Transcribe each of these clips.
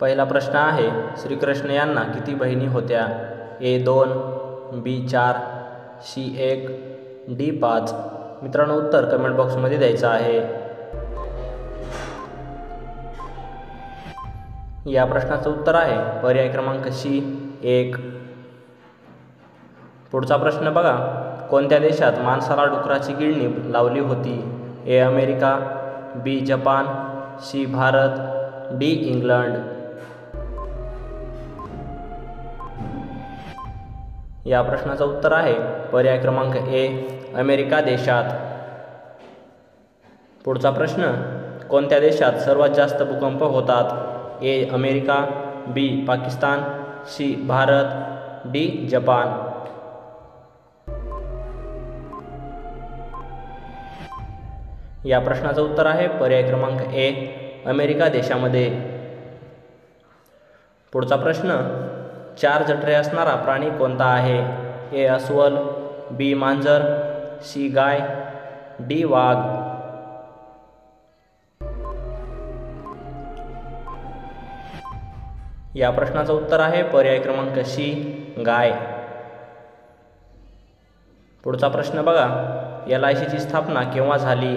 पहिला प्रश्न आहे, श्रीकृष्ण यांना किती बहिणी होत्या? ए 2, बी 4, सी 1, डी 5. मित्रांनो, उत्तर कमेंट बॉक्समध्ये द्यायचं आहे. या प्रश्नाचं उत्तर आहे पर्याय क्रमांक सी 1. पुढचा प्रश्न बघा, कोणत्या देशात माणसाला डुकराची गिळणी लावली होती? A America, B Japan, C Bharat, D England. या प्रश्नाचं उत्तर आहे पर्याय क्रमांक ए अमेरिका देशात. पुढचा प्रश्न, कोणत्या देशात सर्वात जास्त भूकंप होतात? A America, B Pakistan, C Bharat, D Japan. या प्रश्नाचं उत्तर आहे पर्याय क्रमांक ए अमेरिका देशामध्ये. पुढचा प्रश्न, 4 जठरे असणारा प्राणी कोणता आहे? ए अस्वल, बी मांजर, सी गाय, डी वाघ. या प्रश्नाचं उत्तर आहे पर्याय क्रमांक सी गाय. पुढचा प्रश्न बघा, LICची स्थापना केव्हा झाली?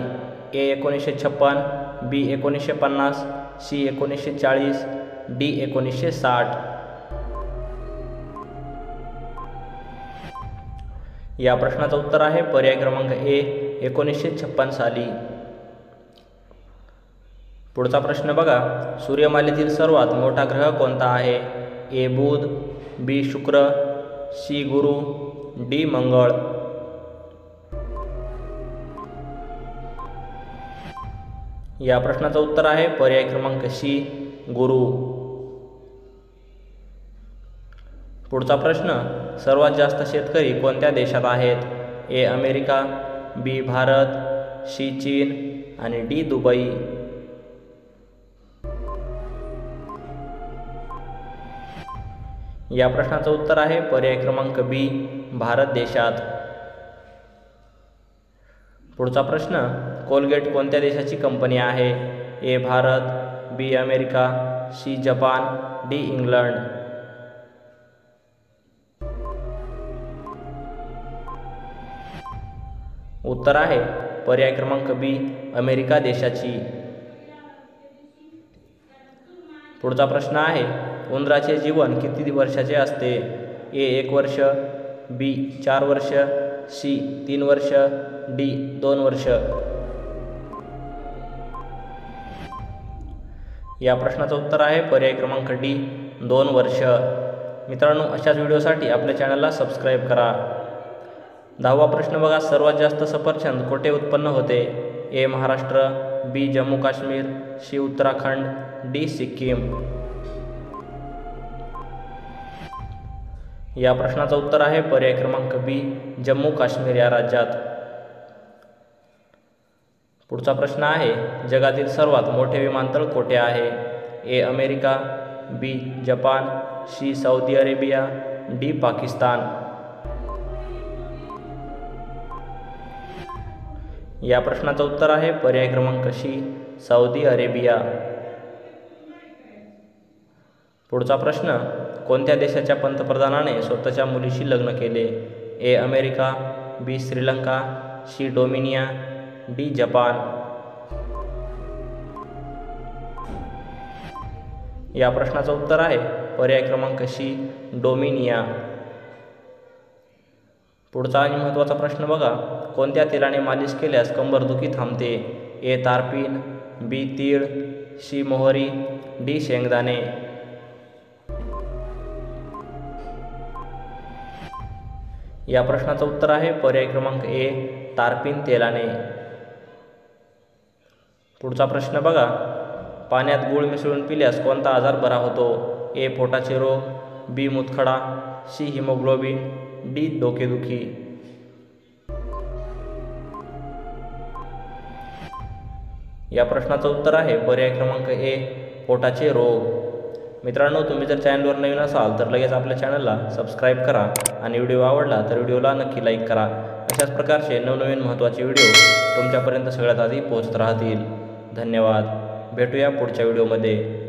ए 1956, बी 1950, सी 1940, डी 1960. या प्रश्नाचं उत्तर आहे पर्याय क्रमांक ए 1956 साली. पुढचा प्रश्न बघा, सूर्यमालेतील सर्वात मोठा ग्रह कोणता आहे? ए बुध, बी शुक्र, सी गुरु, डी मंगळ. या प्रश्नाचं उत्तर आहे पर्याय क्रमांक सी गुरु. पुढचा प्रश्न, सर्वात जास्त शेतकरी कोणत्या देशात आहेत? A America, B Bharat, C चीन आणि डी दुबई. या प्रश्नाचं उत्तर आहे पर्याय क्रमांक बी भारत देशात. पुढचा प्रश्न, कोलगेट कोणत्या देशाची कंपनी आहे? A Bharat, B America, C Japan, D England. उत्तर आहे पर्याय क्रमांक बी अमेरिका देशाची. पुढचा प्रश्न आहे, उंदराचे जीवन किती वर्षाचे असते? ए 1 वर्ष, बी 4 वर्ष, सी 3 वर्ष, डी 2 वर्ष. या प्रश्नाचं उत्तर आहे पर्याय क्रमांक डी 2 वर्ष. मित्रांनो, अशाच व्हिडिओसाठी आपल्या चॅनलला सबस्क्राईब करा. 10वा प्रश्न बघा, सर्वात जास्त सफरचंद कोठे उत्पन्न होते? ए महाराष्ट्र, बी जम्मू काश्मीर, सी उत्तराखंड, डी सिक्कीम. या प्रश्नाचं उत्तर आहे पर्याय क्रमांक बी जम्मू काश्मीर या राज्यात. पुढचा प्रश्न आहे, जगातील सर्वात मोठे विमानतळ कोठे आहे? A America, B Japan, C Saudi Arabia, D Pakistan. या प्रश्नाचं उत्तर आहे पर्याय क्रमांक सी सौदी अरेबिया. पुढचा प्रश्न, कोणत्या देशाच्या पंतप्रधानाने स्वतःच्या मुलीशी लग्न केले? A America, B Sri Lanka, C Dominica, D Japan. या प्रश्नाचं उत्तर आहे पर्याय क्रमांक सी डोमिनिया. पुढचा आणि महत्त्वाचा प्रश्न बघा, कोणत्या तेलाने मालिश केल्यास कंबरदुखी थांबते? ए तारपीन, बी तीळ, सी मोहरी, डी शेंगदाणे. या प्रश्नाचं उत्तर आहे पर्याय क्रमांक ए तारपीन तेलाने. पुढचा प्रश्न बघा, पाण्यात गूळ मिसळून पिल्यास कोणता आजार बरा होतो? ए पोटाचे रोग, बी मूतखडा, सी हिमोग्लोबिन, डी डोकेदुखी. या प्रश्नाचं उत्तर आहे पर्याय क्रमांक ए पोटाचे रोग. मित्रांनो, तुम्ही जर चॅनलवर नवीन असाल तर लगेच आपल्या चॅनलला सबस्क्राईब करा आणि व्हिडिओ आवडला तर व्हिडिओला नक्की लाईक करा. अशाच प्रकारचे नवनवीन महत्त्वाचे व्हिडिओ तुमच्यापर्यंत सगळ्यात आधी पोहोचत राहतील. धन्यवाद. भेटूया पुढच्या व्हिडिओमध्ये.